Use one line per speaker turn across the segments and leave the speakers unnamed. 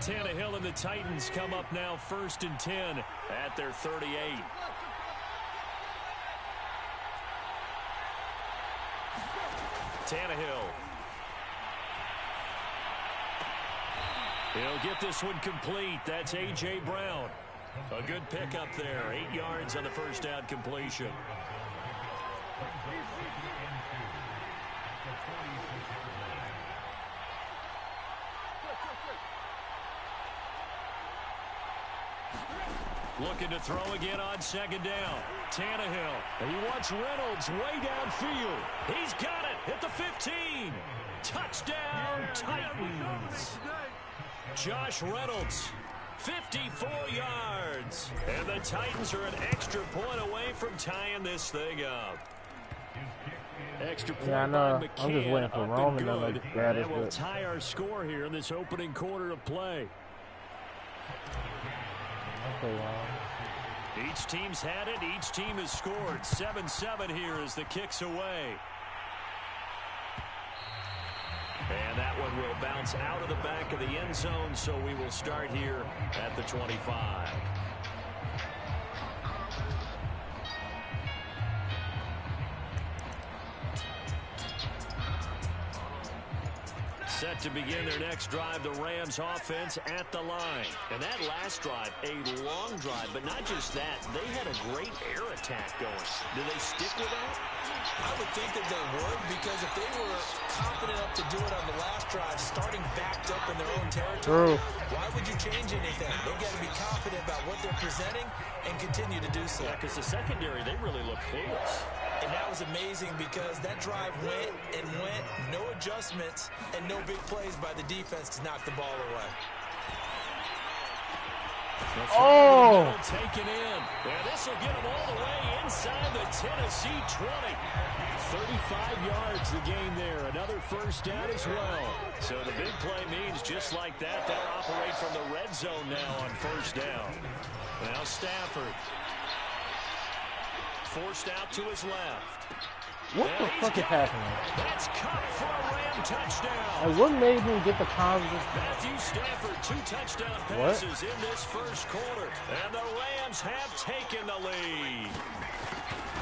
Tannehill and the Titans come up now 1st and 10 at their 38. Tannehill. He'll get this one complete. That's A.J. Brown. A good pickup there. 8 yards on the first down completion. Looking to throw again on 2nd down. Tannehill. He wants Reynolds way downfield. He's got it at the 15. Touchdown, Titans. Josh Reynolds, 54 yards. And the Titans are an extra point away from tying this thing up. Extra point by McCann.
I'm just waiting for Roman to grab it.
That will tie our score here in this opening quarter of play. Each team's had it. Each team has scored. 7-7 here as the kick's away. And that one will bounce out of the back of the end zone, so we will start here at the 25. Set to begin their next drive, the Rams offense at the line. And that last drive, a long drive, but not just that. They had a great air attack going. Do they stick with that?
I would think that they would, because if they were confident enough to do it on the last drive, starting backed up in their own territory, why would you change anything? They've got to be confident about what they're presenting and continue to do so.
Yeah, because the secondary, they really look clueless.
And that was amazing because that drive went and went, no adjustments, and no big plays by the defense to knock the ball away.
Oh! Taken in. And this will get them all the way inside the Tennessee 20. 35 yards the gain there. Another first down as well. So the big play means just like that, they'll operate from the red zone now on first down. Now Stafford. Forced out to his left.
What the fuck is happening?
That's cut for a Ram touchdown.
Like, what made him get the positive?
Matthew Stafford, 2 touchdown passes in this first quarter. And the Rams have taken the lead.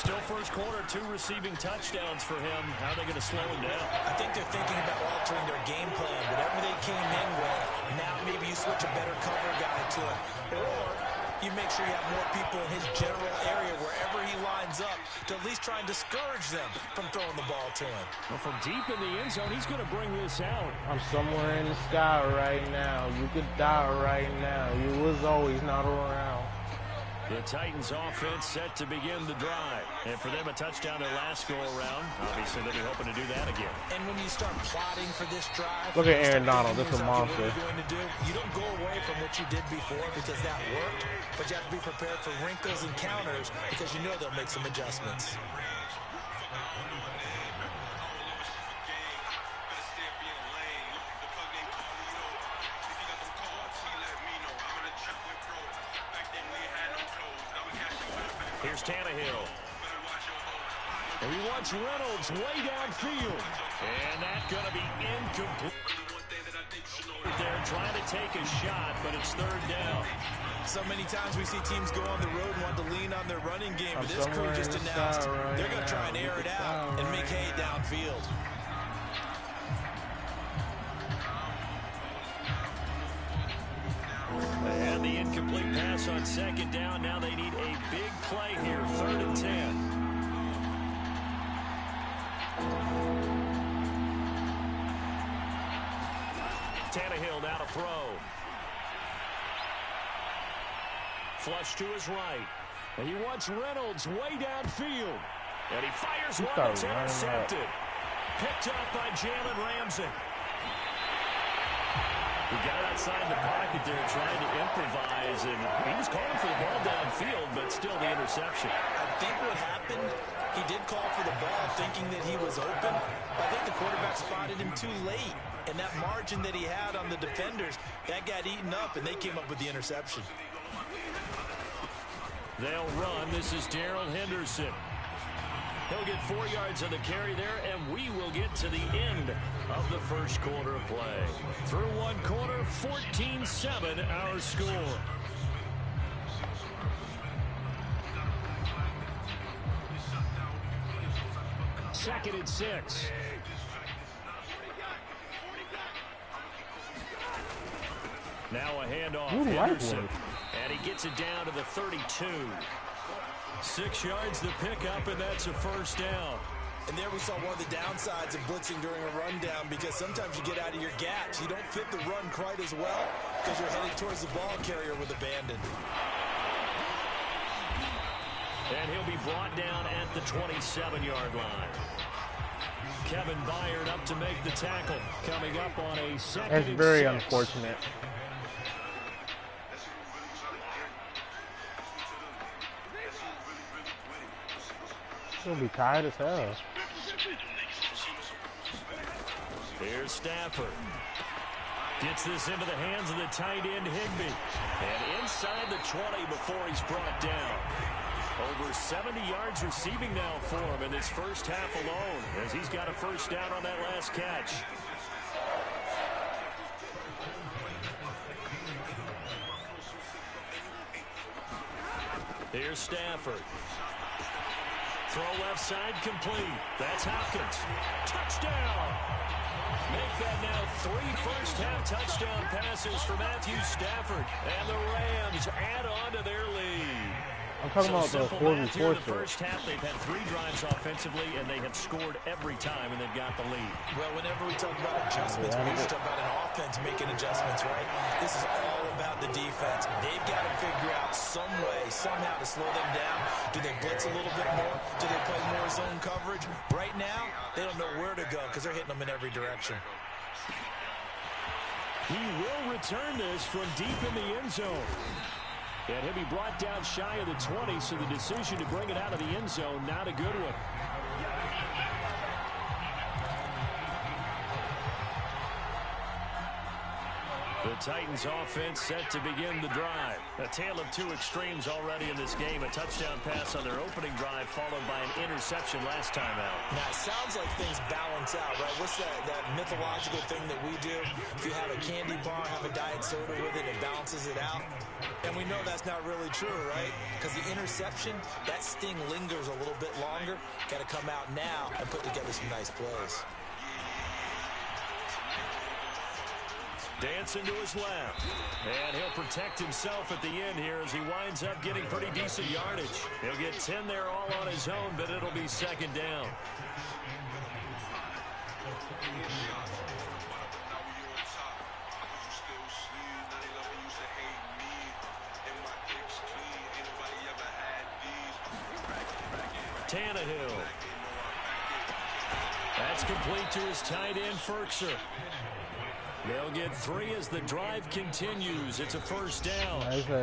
Still first quarter, 2 receiving touchdowns for him. How are they going to slow him down?
I think they're thinking about altering their game plan. Whatever they came in with, now maybe you switch a better cover guy to it. Or you make sure you have more people in his general area wherever he lines up to at least try and discourage them from throwing the ball to him.
Well, from deep in the end zone, he's going to bring this out.
I'm somewhere in the sky right now. You could die right now. You was always not around.
The Titans offense set to begin the drive. And for them, a touchdown their last go-around. Obviously, they'll be hoping to do that again.
And when you start plotting for this drive,
look at Aaron Donald. This is a monster.
You don't go away from what you did before because that worked, but you have to be prepared for wrinkles and counters because you know they'll make some adjustments.
Here's Tannehill. And he wants Reynolds way downfield. And that's going to be incomplete. They're trying to take a shot, but it's 3rd down.
So many times we see teams go on the road and want to lean on their running game, but this crew just announced they're going to try and air it out and make hay downfield.
And the incomplete pass on 2nd down. Now they need a big play here. 3rd and 10. Tannehill now to throw. Flush to his right. And he wants Reynolds way downfield. And he fires one that's intercepted. Picked up by Jalen Ramsey. He got outside the pocket there trying to improvise, and he was calling for the ball downfield, but still the interception.
I think what happened, he did call for the ball thinking that he was open. I think the quarterback spotted him too late, and that margin that he had on the defenders, that got eaten up, and they came up with the interception.
They'll run. This is Darrell Henderson. He'll get 4 yards on the carry there, and we will get to the end of the first quarter of play. Through one quarter, 14-7 our score. Second and 6. Now a handoff. Henderson. And he gets it down to the 32. 6 yards to pick up, and that's a first down.
And there we saw one of the downsides of blitzing during a rundown, because sometimes you get out of your gaps. You don't fit the run quite as well because you're heading towards the ball carrier with abandon.
And he'll be brought down at the 27-yard line. Kevin Byard up to make the tackle. Coming up on a second and 6.
That's very unfortunate. He'll be tired as hell.
Here's Stafford. Gets this into the hands of the tight end, Higbee. And inside the 20 before he's brought down. Over 70 yards receiving now for him in this first half alone, as he's got a first down on that last catch. Here's Stafford. Throw left side complete. That's Hopkins. Touchdown. Make that now 3 first-half touchdown passes for Matthew Stafford. And the Rams add on to their lead.
I'm talking about the 4v4
the first half, they've had 3 drives offensively, and they have scored every time, and they've got the lead.
Well, whenever we talk about adjustments, we usually talk about an offense making adjustments, right? This is all about the defense. They've got to figure out some way, somehow to slow them down. Do they blitz a little bit more? Do they play more zone coverage? Right now, they don't know where to go because they're hitting them in every direction.
He will return this from deep in the end zone. And he'll be brought down shy of the 20, so the decision to bring it out of the end zone, not a good one. The Titans offense set to begin the drive. A tale of 2 extremes already in this game. A touchdown pass on their opening drive, followed by an interception last time out.
Now, it sounds like things balance out, right? What's that mythological thing that we do? If you have a candy bar, have a diet soda with it, it balances it out. And we know that's not really true, right? Because the interception, that sting lingers a little bit longer. Got to come out now and put together some nice plays.
Dancing to his left. And he'll protect himself at the end here as he winds up getting pretty decent yardage. He'll get 10 there all on his own, but it'll be second down. Tannehill. That's complete to his tight end, Firkser. They'll get 3 as the drive continues. It's a first down.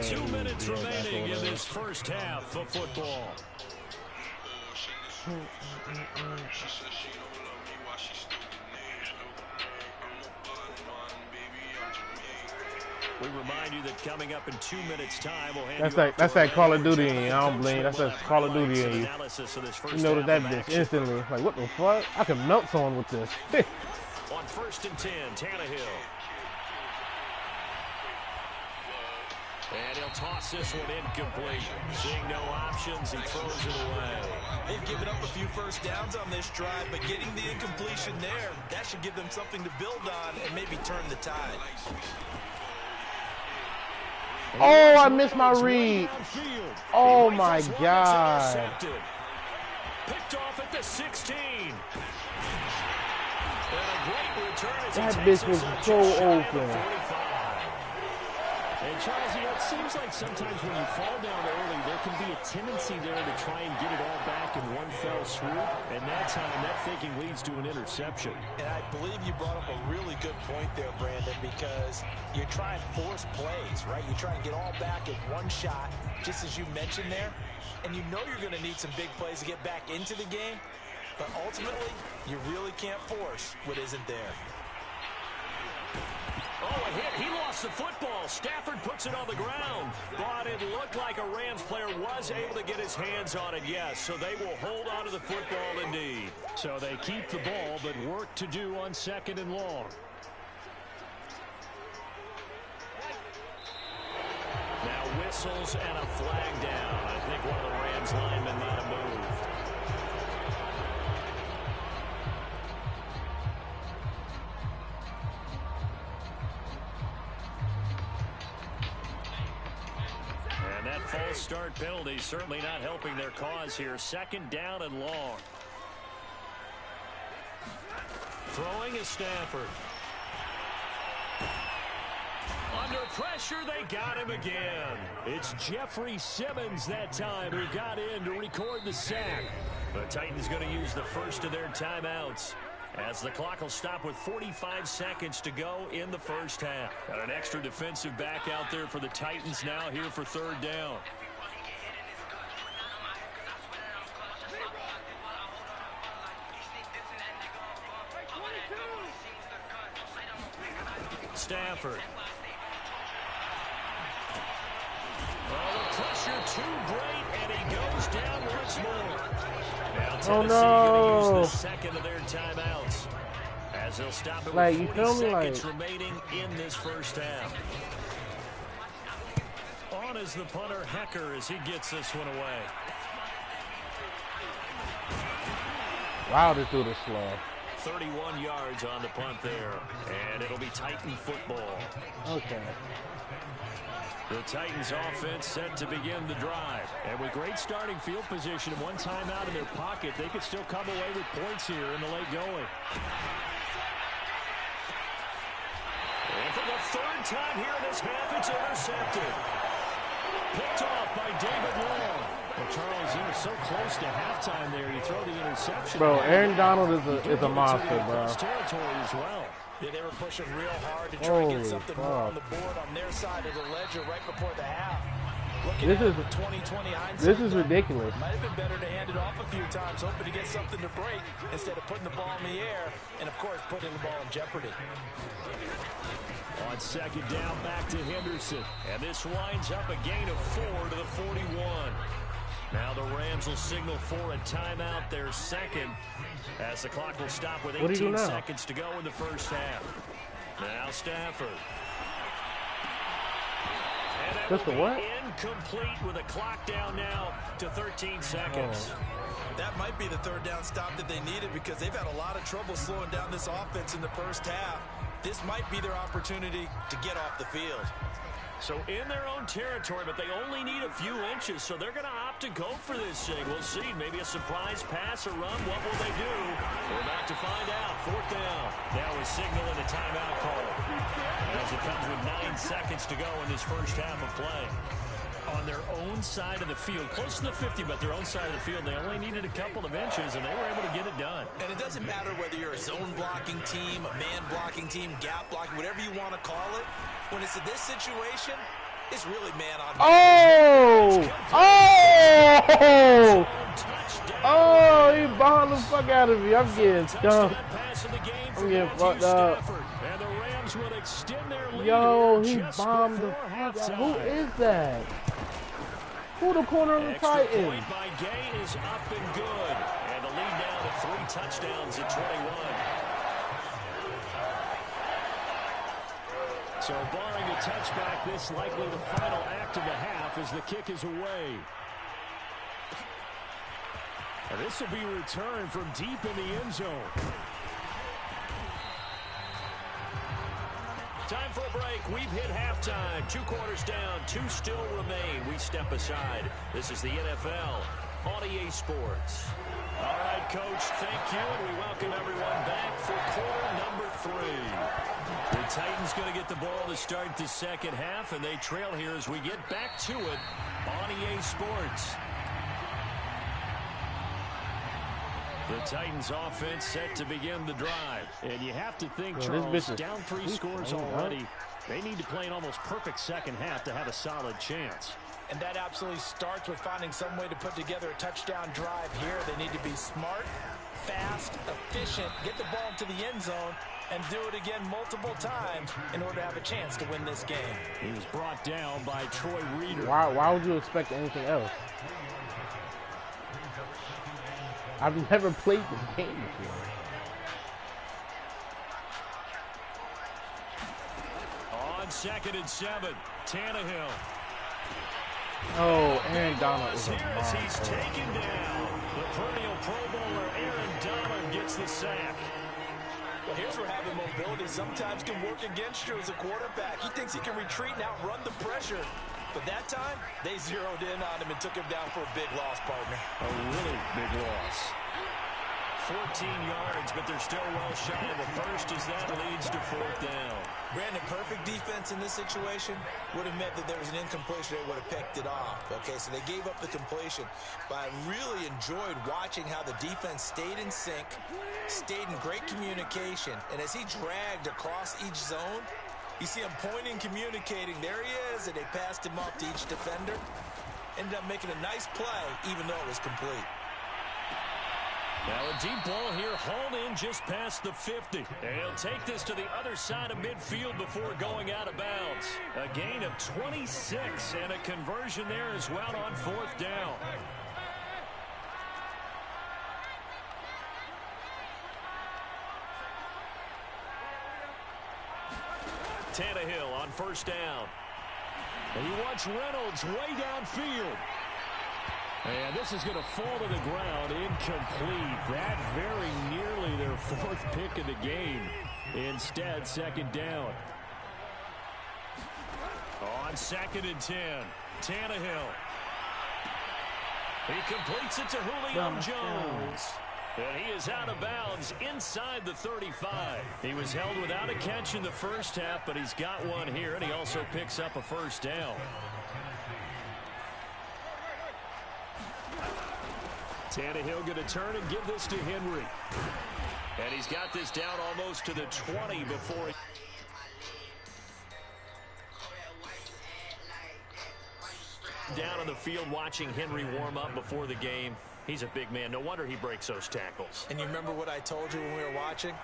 2 minutes remaining in this first half of football. We remind you that coming up in 2 minutes' time, we'll hand
that's that Call of Duty in you. I don't blame. That's that Call of Duty in you. You notice that bitch instantly. Like, what the fuck? I can melt someone with this.
On 1st and 10, Tannehill. And he'll toss this one incomplete. Seeing no options, he throws it away.
They've given up a few first downs on this drive, but getting the incompletion there, that should give them something to build on and maybe turn the tide.
Oh, I missed my read. Oh, my God.
Picked off at the 16.
That bitch was so open.
And Charles, you know, it seems like sometimes when you fall down early, there can be a tendency there to try and get it all back in one fell swoop. And that time, that thinking leads to an interception.
And I believe you brought up a really good point there, Brandon, because you're trying to force plays, right? You try and get all back in one shot, just as you mentioned there. And you know you're going to need some big plays to get back into the game. But ultimately, you really can't force what isn't there.
Oh, a hit. He lost the football. Stafford puts it on the ground. But it looked like a Rams player was able to get his hands on it, yes. So they will hold on to the football indeed. So they keep the ball, but work to do on 2nd and long. Now whistles and a flag down. I think one of the Rams linemen might have moved. And that false start penalty certainly not helping their cause here. 2nd down and long. Throwing is Stafford. Under pressure, they got him again. It's Jeffrey Simmons that time who got in to record the sack. The Titans going to use the first of their timeouts, as the clock will stop with 45 seconds to go in the first half. Got an extra defensive back out there for the Titans now here for 3rd down. Stafford. Oh, the pressure too great, and he goes down once more. Now Tennessee going to use the 2nd of their timeouts, as they'll stop it with 40 seconds remaining in this first half. On is the punter, Hecker, as he gets this one away.
Wow, this dude is slow.
31 yards on the punt there, and it'll be Titan football.
Okay.
The Titans offense set to begin the drive. And with great starting field position and one timeout in their pocket, they could still come away with points here in the late going. And for the 3rd time here in this half, it's intercepted. Picked off by David Long. Well, Charles, you were so close to halftime there. You throw the interception.
Bro, Aaron Donald is a monster, bro.
Territory as well.
Yeah, they were pushing real hard to try to get something more on the board on their side of the ledger right before the half.
This is
2020 hindsight.
This is ridiculous.
Might have been better to hand it off a few times, hoping to get something to break instead of putting the ball in the air and, of course, putting the ball in jeopardy.
On 2nd down, back to Henderson. And this winds up a gain of 4 to the 41. Now the Rams will signal for a timeout, their 2nd, as the clock will stop with 18 seconds to go in the first half. Now Stafford. And that will be incomplete with a clock down now to 13 seconds.
That might be the 3rd down stop that they needed, because they've had a lot of trouble slowing down this offense in the first half. This might be their opportunity to get off the field.
So in their own territory, but they only need a few inches, so they're going to opt to go for this thing. We'll see. Maybe a surprise pass or run. What will they do? We're about to find out. 4th down. Now a signal and a timeout call, as it comes with 9 seconds to go in this first half of play. On their own side of the field, close to the 50, but their own side of the field, they only needed a couple of inches, and they were able to get it done.
And it doesn't matter whether you're a zone blocking team, a man blocking team, gap blocking, whatever you want to call it. When it's in this situation, it's really man on man.
Oh, he bombed the fuck out of me. I'm getting stumped. I'm getting fucked up. Yo, he bombed the fuck out. Who is that? Who the corner of the Titans?
Extra point by Gay is up and good. And the lead down to 3 touchdowns at 21. So barring a touchback, this likely the final act of the half as the kick is away. And this will be returned from deep in the end zone. Time for a break. We've hit halftime. 2 quarters down. 2 still remain. We step aside. This is the NFL on EA Sports. All right, Coach, thank you. And we welcome everyone back for quarter number 3. The Titans going to get the ball to start the second half, and they trail here as we get back to it on EA Sports. The Titans offense set to begin the drive. And you have to think, Charles, down 3 scores already. They need to play an almost perfect second half to have a solid chance.
And that absolutely starts with finding some way to put together a touchdown drive here. They need to be smart, fast, efficient, get the ball to the end zone, and do it again multiple times in order to have a chance to win this game.
He was brought down by Troy Reeder.
Why would you expect anything else? I've never played this game before.
On 2nd and 7, Tannehill.
Oh, Aaron Donald is a
Here as he's
monster.
taken down. The perennial Pro Bowler Aaron Donald gets the sack.
Well, here's where having mobility sometimes can work against you as a quarterback. He thinks he can retreat and outrun the pressure. But that time, they zeroed in on him and took him down for a big loss, partner.
A really big loss. 14 yards, but they're still well shy of the first as that leads to 4th down.
Brandon, perfect defense in this situation would have meant that there was an incompletion. They would have picked it off. Okay, so they gave up the completion. But I really enjoyed watching how the defense stayed in sync, stayed in great communication. And as he dragged across each zone, you see him pointing, communicating. There he is, and they passed him off to each defender. Ended up making a nice play, even though it was complete.
Now a deep ball here, hauled in just past the 50. And he'll take this to the other side of midfield before going out of bounds. A gain of 26 and a conversion there as well on 4th down. Tannehill on 1st down. And he wants Reynolds way downfield. And this is going to fall to the ground, incomplete. That very nearly their 4th pick of the game. Instead, 2nd down. On 2nd and 10, Tannehill. He completes it to Julio Jones. And he is out of bounds inside the 35. He was held without a catch in the first half, but he's got one here, and he also picks up a 1st down. Tannehill going to turn and give this to Henry. And he's got this down almost to the 20 before he... Down on the field watching Henry warm up before the game. He's a big man. No wonder he breaks those tackles.
And you remember what I told you when we were watching?